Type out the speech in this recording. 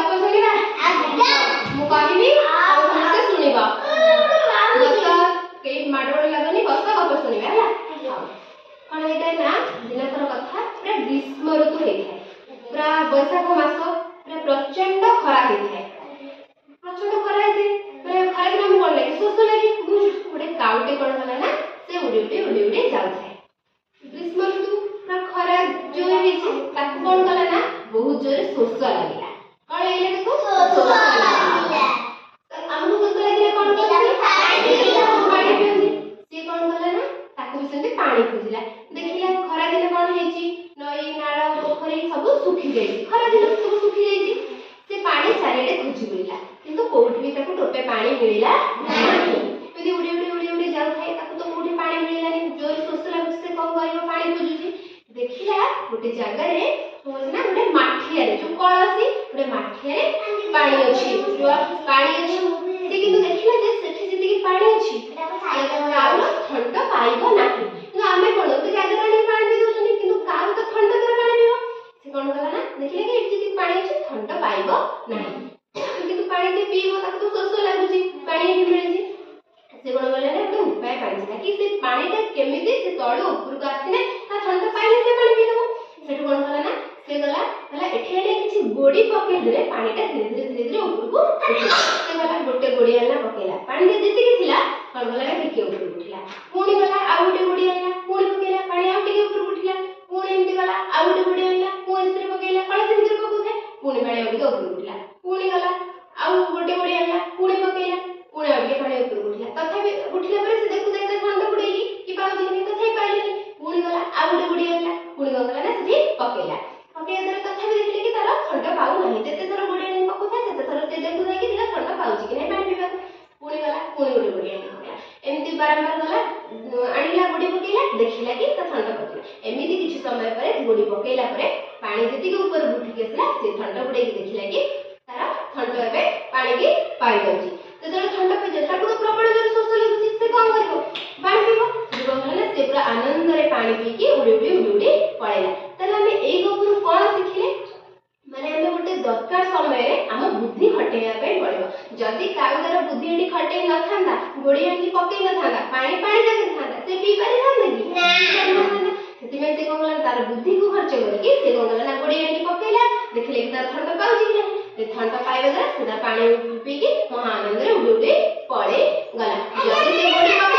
गप सुनिबा मु कहबी और समस्त सुनिबा बस के माडोल लगनी बस गप सुनिबा हला कौन होता ना दिनकर कथा पूरा ग्रीष्म ऋतु होता है पूरा बैशाख मास पूरा प्रचंड खरा होता है प्रचंड खरा होता है खरा दिन कौन लगे शोष लगे गोटे काउटे कौन कला ना से उड़ी उड़ी जाऊे ग्रीष्म ऋतु पूरा खरा जोर होती कौन कला ना बहुत जोर शोष लगे कौन लगे देखो शोष लगे आमको शोष लगे कौन पानी पिउची सी कौन कला ना ताकू भी सेमती पानी खोजिला देखिला खरा दिन कौन होती नई नाल पोखरी सब सुखी जाइए खरा दिन सब सुखी जाइए से पानी चारिडे खोजी बुलिला किंतु कोठी भी ताकू टोपे पानी मिलिला नहीं यदि उड़ी जाउ थाए ताकू तो कोठी पानी मिलिला नहीं जोर शोष लागु से कौन करियो पानी खोजुची देखिला गोटे जगह रे होजना गोटे माठिया रे जो कळसी गोटे माठिया रे पानी अछि जो पानी अछि से किंतु देखिला जे सेठी जति पानी अछि काउ ठंड पाइबो नाही तो आमे कोन तो जगह रे पानी पी दोछनी किंतु काउ तो ठंड कर पानी पीबो से कोन कला ना देखिला कि एठी जति पानी अछि ठंड पाइबो नाही किंतु पानी जे पीबो ताको तो शोष लागुची पानी भी मिलछि से कोन बोले ना तो उपाय पाइछि कि से पानी ता केमिति से तळो ऊपर को आसिने ता ठंड पाइले से पानी पी देबो सेठ कोन कला ना से गला एठी एठी किछि गोडी पके देले पानी ता धीरे धीरे ऊपर को से गला गोटे गोडी आला पकेला पानी जेति कि थिला कोन गला टिके ऊपर उठिला पुणी गला आ गोटे गोडी आला पुणी पकेला पानी आ टिके ऊपर उठिला पुणी एमति गला आ गोटे गोडी आला पुणी से पकेला कळा से भीतर पकोथे पुणी पानी आ टिके ऊपर उठिला पुणी गला आ गोटे गोडी आला पुणी पकेला पुणी आ टिके पानी ऊपर उठिला तथापि उठिला परे से देखु देखु ठंड पड़ेली कि पाउची कि तथापि पाइले पुणी गला आ गोटे गोडी आला पुणी गला ना से पकेला पकेला तर तथापि देखिले कि तार ठंड पाउ नाही जेते थर गोडी आनी पकोथा सेते थर से देखु देखि दिला ठंड पाउची कि नाही पानी पीबा पुणी गला पुणी गोटे गोडी आनी पकेला एमती बारंबार गला आनिला गोडी पकेला देखिला कि त ठंड पकेला एमिति किछि समय परे गोडी पकेला परे पानी जेति के ऊपर उठी के असला से ठंड पड़े कि देखिला कि तार ठंड एबे पानी की पाई जाउची जेते ठंड पे जे ताको प्रबल जर शोष लागुची से कोन करबो पानी पीबो जीवन गला से पूरा आनंद रे पानी पी के उड़ी पळेला तले हम एई गपुरु कोन सिखिले माने हम गोटे दरकार समय रे हम बुद्धि खटेया पे पड़िबो जदी कागजर बुद्धि एडी खटेई न थांदा गोडी एडी पकेई न थांदा पानी जगे थांदा से पी पारि थांदा कि नहीं सेति में से कोन गला तार बुद्धि को खर्च करके से कोन गला ना गोडी एडी पकेला देखले कि तार ठंड पाउची कि नहीं से ठंड पाइबा द्वारा से पानी पी के महा आनंद रे उड़ी पळे गला जदी से गोडी